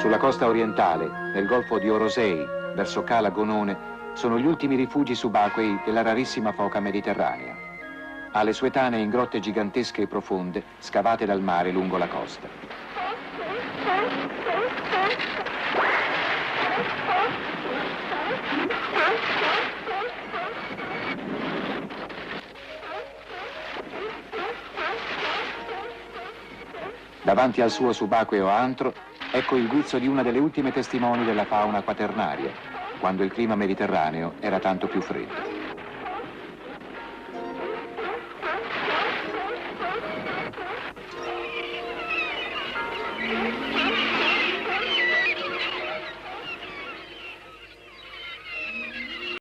Sulla costa orientale, nel golfo di Orosei, verso Cala Gonone, sono gli ultimi rifugi subacquei della rarissima foca mediterranea. Ha le sue tane in grotte gigantesche e profonde, scavate dal mare lungo la costa. Davanti al suo subacqueo antro, ecco il guizzo di una delle ultime testimoni della fauna quaternaria, quando il clima mediterraneo era tanto più freddo.